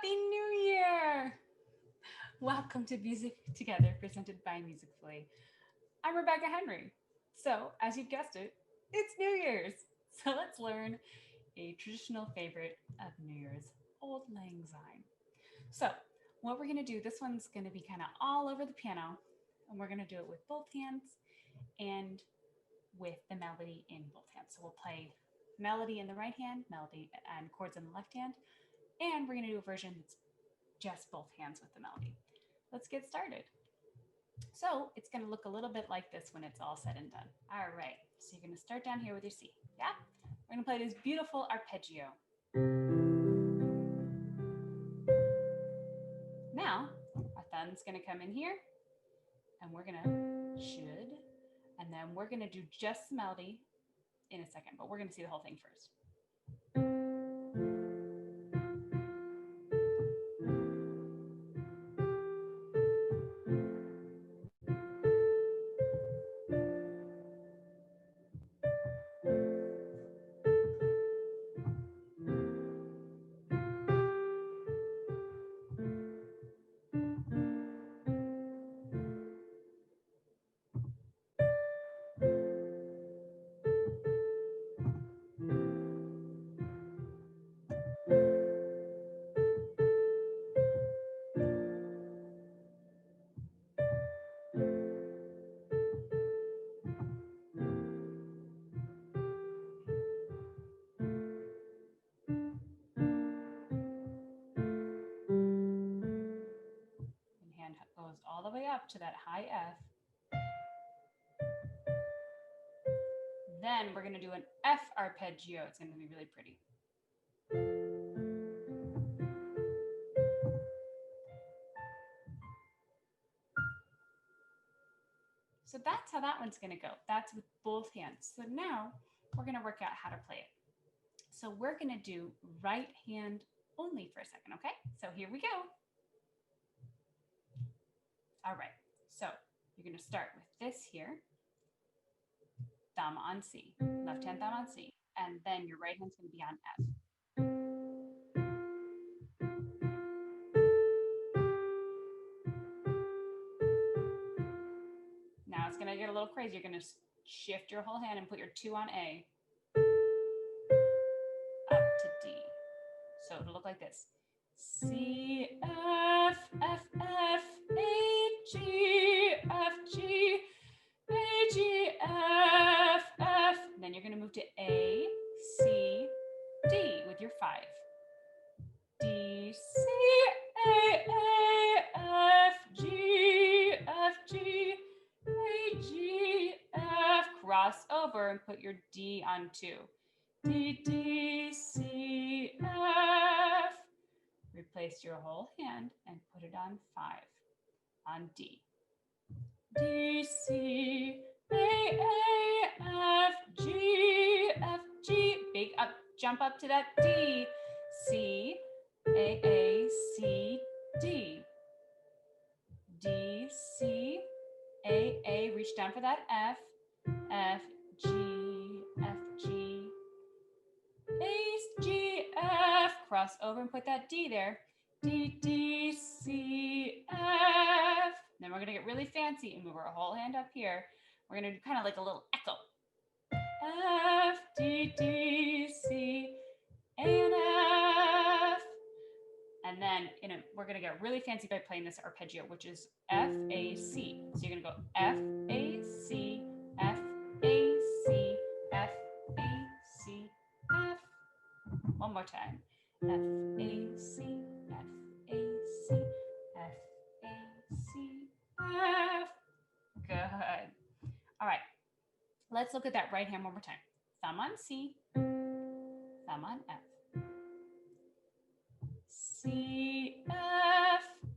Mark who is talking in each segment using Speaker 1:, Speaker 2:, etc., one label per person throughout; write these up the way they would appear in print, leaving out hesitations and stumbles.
Speaker 1: Happy New Year! Welcome to Music Together, presented by Musicfully. I'm Rebecca Henry. So, as you've guessed it, it's New Year's. So let's learn a traditional favorite of New Year's, Auld Lang Syne. So, what we're going to do, this one's going to be kind of all over the piano, and we're going to do it with both hands and with the melody in both hands. So we'll play melody in the right hand, melody and chords in the left hand, and we're going to do a version that's just both hands with the melody. Let's get started. So it's going to look a little bit like this when it's all said and done. All right, so you're going to start down here with your C. Yeah? We're going to play this beautiful arpeggio. Now, our thumb's going to come in here, and we're going to should, and then we're going to do just the melody in a second, but we're going to see the whole thing first. Goes all the way up to that high F. Then we're going to do an F arpeggio. It's going to be really pretty. So that's how that one's going to go. That's with both hands. So now we're going to work out how to play it. So we're going to do right hand only for a second, okay? So here we go. All right, so you're going to start with this here, thumb on C, left hand thumb on C, and then your right hand's going to be on F. Now it's going to get a little crazy. You're going to shift your whole hand and put your 2 on A, up to D. So it'll look like this. C, F, F, F, A, G, F, G, A, G, F, F. And then you're going to move to A, C, D with your 5. D, C, A, F, G, F, G, A, G, F. Cross over and put your D on 2. D, D, C, F. Replace your whole hand and put it on 5, on D. D, C, A, F, G, F, G. Big up, jump up to that D. C, A, C, D. D, C, A, reach down for that F, F, G, F, G. A, G, F, cross over and put that D there. D, D, C, F. Then we're going to get really fancy and move our whole hand up here. We're going to do kind of like a little echo. F, D, D, C, A, and F. And then we're going to get really fancy by playing this arpeggio, which is F, A, C. So you're going to go F, A, C, F, A, C, F, A, C, F. One more time. F, A, C, F, A, C, F, A, C, F. Good. All right. Let's look at that right hand one more time. Thumb on C, thumb on F. C, F,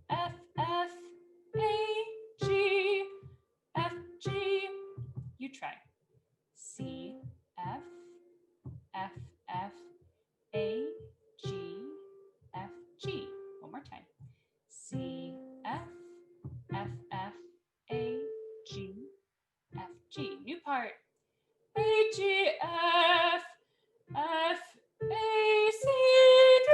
Speaker 1: F, F, A, G, F, G. You try. C, F, F, F, A, G, F, G. One more time. C, F, F, F, A, G, F, G. New part. A, G, F, F, A, C, D.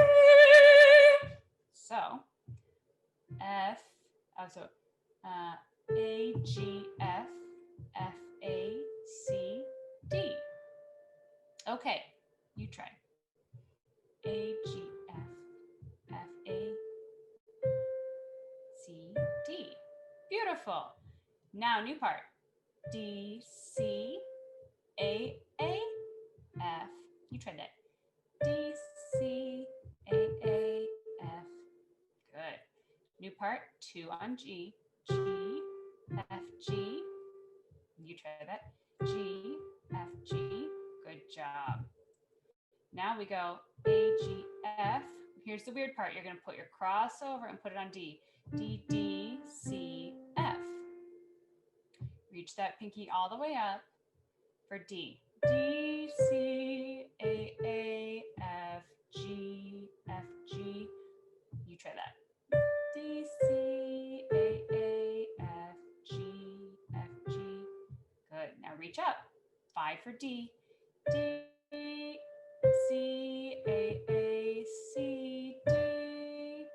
Speaker 1: Okay, you try. A, G, F, F, A, C, D. Beautiful. Now, new part. D, C, A, F. You tried that. D, C, A, F. Good. New part. 2 on G. G, F, G. You try that. G, F, G. Good job. Now we go A, G, F. Here's the weird part. You're going to put your crossover and put it on D. D, D, C, F. Reach that pinky all the way up for D. D, C, A, F, G, F, G. You try that. D, C, A, F, G, F, G. Good. Now reach up. 5 for D. D, C, A, C, D.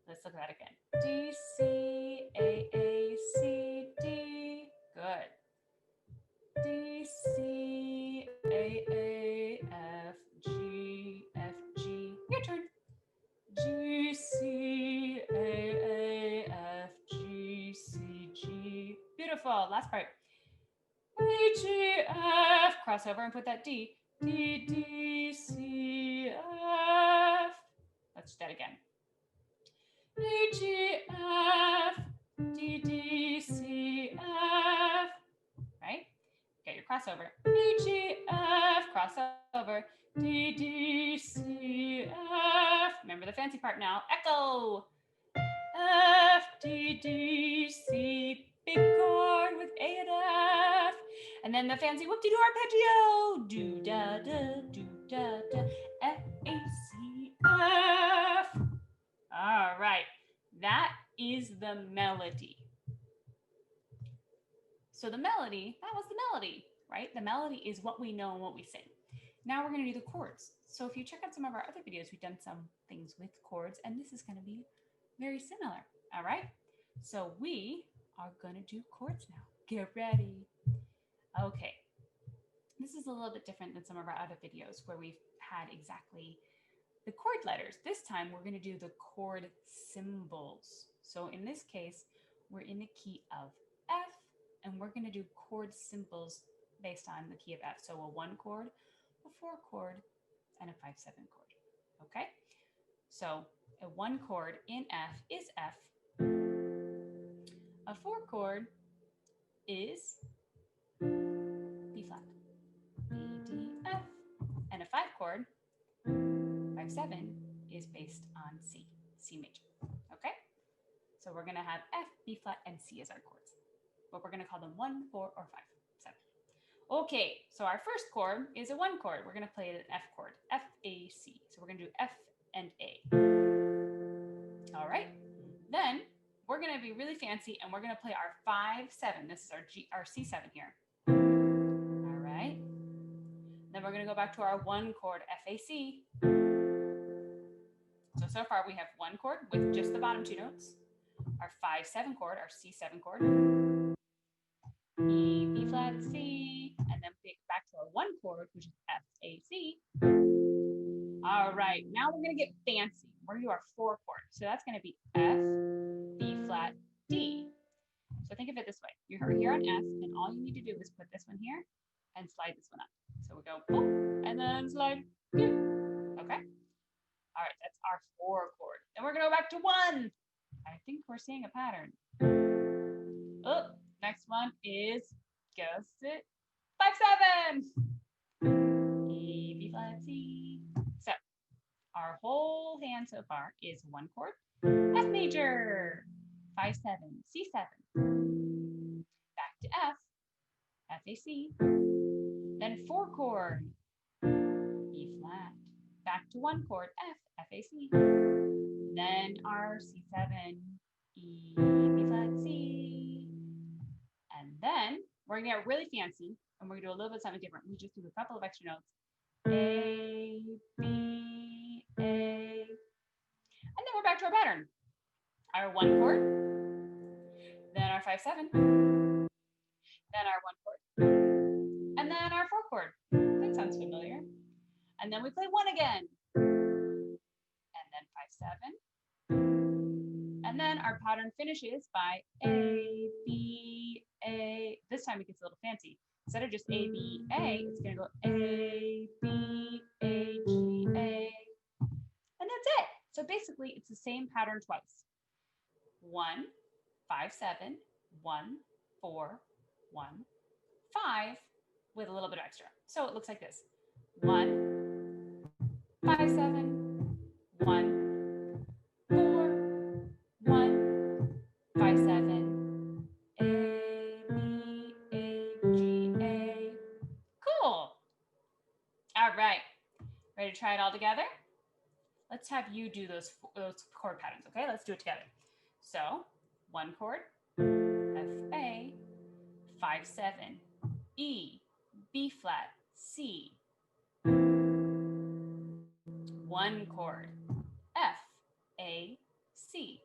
Speaker 1: Let's look at that again. D, C, A, C, D. Good. D, C, A, F, G, F, G. Your turn. G, C, A, F, G, C, G. Beautiful. Last part. A, G, F. Cross over and put that D. D, D, C, F. Let's do that again. D, G, F. D, D, C, F. Right? Get your crossover. D, G, F. Crossover. D, D, C, F. Remember the fancy part now. Echo. F, D, D, C. Big chord with A and F. And then the fancy whoop-de-doo arpeggio. Do, da, da, do, da, da. F, A, C, F. All right. That is the melody. So the melody, that was the melody, right? The melody is what we know and what we sing. Now we're going to do the chords. So if you check out some of our other videos, we've done some things with chords, and this is going to be very similar. All right. So we are going to do chords now. Get ready. Okay. This is a little bit different than some of our other videos where we've had exactly the chord letters. This time we're going to do the chord symbols. So in this case, we're in the key of F, and we're going to do chord symbols based on the key of F. So a 1 chord, a 4 chord, and a 5/7 chord. Okay? So a 1 chord in F is F. A 4 chord is B flat, B, D, F. And a 5 chord, 5/7, is based on C, C major. Okay? So we're going to have F, B flat, and C as our chords. But we're going to call them 1, 4, or 5, 7. Okay, so our first chord is a 1 chord. We're going to play an F chord, F, A, C. So we're going to do F and A. All right. Then we're going to be really fancy, and we're going to play our 5/7. This is our C7 here. All right. Then we're going to go back to our 1 chord, F, A, C. So far we have 1 chord with just the bottom 2 notes. Our 5/7 chord, our C7 chord. E, B flat, C, and then we get back to our 1 chord, which is F, A, C. All right, now we're going to get fancy. We're going to do our 4 chord. So that's going to be F, B flat, D. So think of it this way. You're here on F, and all you need to do is put this one here and slide this one up. So we go boom, and then slide. Okay? All right, that's our 4 chord. Then we're going to go back to 1. I think we're seeing a pattern. Oh, next one is, guess it, 5/7. E, B flat, C. So our whole hand so far is 1 chord, F major, 5/7, C7. Back to F, F, A, C. Then 4 chord, E flat. Back to 1 chord, F, F, A, C. Then our C7, E, B flat, C. And then we're going to get really fancy, and we're going to do a little bit something different. We just do a couple of extra notes. A, B, A. And then we're back to our pattern. Our 1 chord, then our 5/7, then our 1 chord, and then our 4 chord. That sounds Sounds familiar. And then we play 1 again. And then 5-7. And then our pattern finishes by A, B, A. This time it gets a little fancy. Instead of just A, B, A, it's going to go A, B, A, G, A. And that's it. So basically, it's the same pattern twice. 1, 5-7, 1, 4, 1, 5, with a little bit of extra. So it looks like this. 1, 5-7, 1, 4, 1, 5-7, A, B, A, G, A. Cool. All right. Ready to try it all together? Let's have you do those chord patterns, okay? Let's do it together. So, 1 chord, F, A, 5-7, E, B flat, C. 1 chord, F, A, C.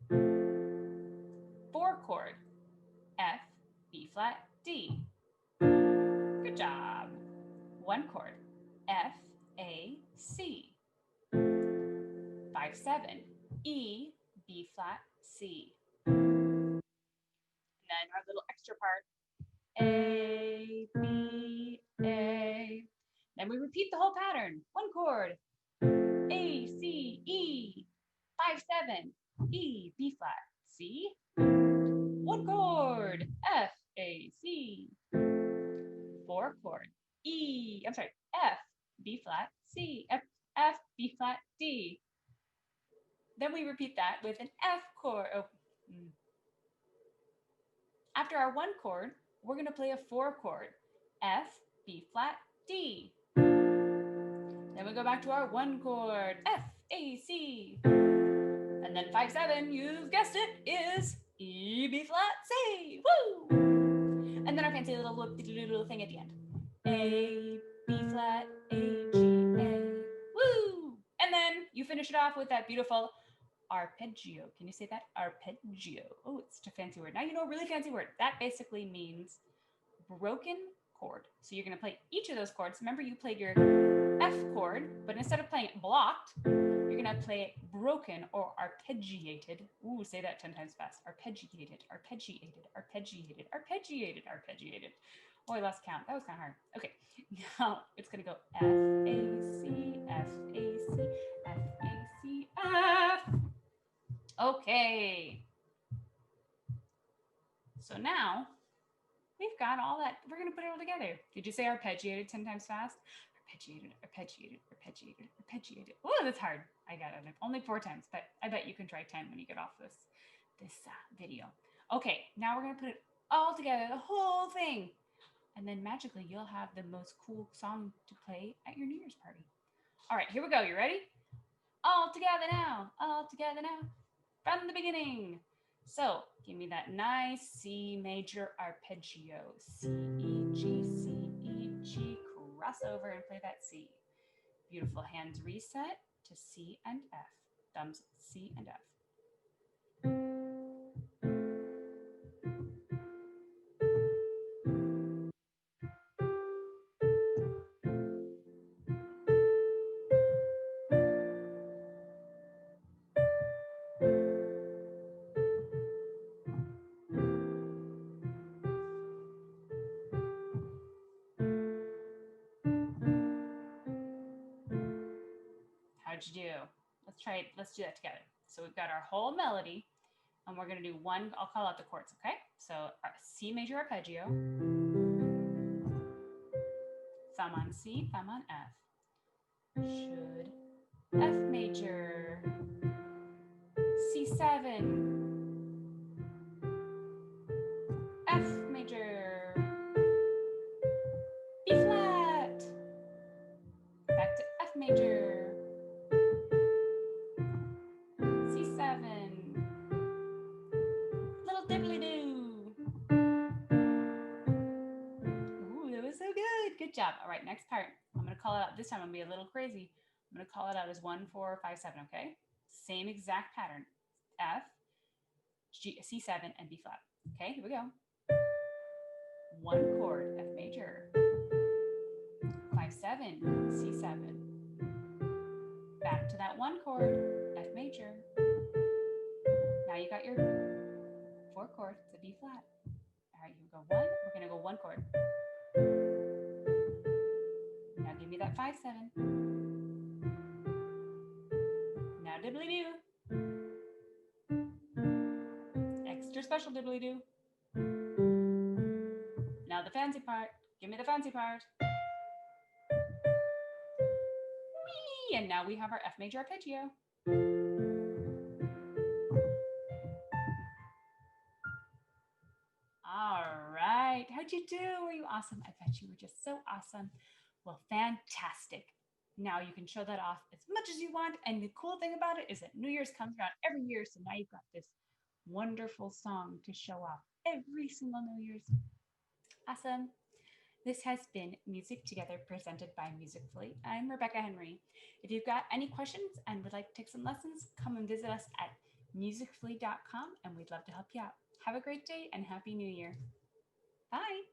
Speaker 1: 4 chord, F, B flat, D. Good job. 1 chord, F, A, C. 5-7, E, B flat, C. And then our little extra part, A, B, A. Then we repeat the whole pattern. 1 chord, A, C, E. 5-7, E, B flat, C. 1 chord, F, A, C. 4 chord, F, B flat, C. F, B flat, D. Then we repeat that with an F chord. After our 1 chord, we're going to play a 4 chord, F, B flat, D. Then we go back to our 1 chord, F, A, C. And then 5-7, you've guessed it, is E, B flat, C. Woo! And then our fancy little thing at the end. A, B flat, A, G, A. Woo! And then you finish it off with that beautiful arpeggio. Can you say that? Arpeggio. Oh, it's such a fancy word. Now you know a really fancy word. That basically means broken chord. So you're going to play each of those chords. Remember, you played your F chord, but instead of playing it blocked, you're going to play it broken or arpeggiated. Ooh, say that 10 times fast. Arpeggiated, arpeggiated, arpeggiated, arpeggiated, arpeggiated. Oh, I lost count. That was kind of hard. Okay, now it's going to go F, A, C, F, A, C, F, A, C, F. Okay. So now we've got all that. We're going to put it all together. Did you say arpeggiated 10 times fast? Arpeggiated, arpeggiated, arpeggiated, arpeggiated. Oh, that's hard. I got it only 4 times, but I bet you can try 10 when you get off this video. Okay, now we're going to put it all together, the whole thing. And then magically you'll have the most cool song to play at your New Year's party. All right, here we go. You ready? All together now. All together now. From the beginning. So give me that nice C major arpeggio. C, E, G, cross over and play that C. Beautiful. Hands reset to C and F. Thumbs C and F. How'd you do? Let's try it. Let's do that together. So we've got our whole melody, and we're going to do one. I'll call out the chords, okay? So C major arpeggio, thumb on C, thumb on F. Should F major, C7, F major, B flat, back to F major, C7, little dibbly-doo. Ooh, that was so good. Good job. All right, next part. I'm going to call it out. This time I'm going to be a little crazy. I'm going to call it out as 1, 4, 5, 7, okay? Same exact pattern. F, G, C7, and B flat. Okay, here we go. 1 chord, F major. 5-7, 7, C7. Back to that 1 chord, F major. Now you got your 4 chords, a B flat. All right, you go 1. We're going to go 1 chord. Now give me that 5-7. Now dibbly-doo. Extra special dibbly-doo. Now the fancy part. Give me the fancy part. Whee! And now we have our F major arpeggio. All right. How'd you do? Were you awesome? I bet you were just so awesome. Well, fantastic. Now you can show that off as much as you want. And the cool thing about it is that New Year's comes around every year. So now you've got this wonderful song to show off every single New Year's. Awesome. This has been Music Together presented by Musicfully. I'm Rebecca Henry. If you've got any questions and would like to take some lessons, come and visit us at musicfully.com and we'd love to help you out. Have a great day and Happy New Year. Bye.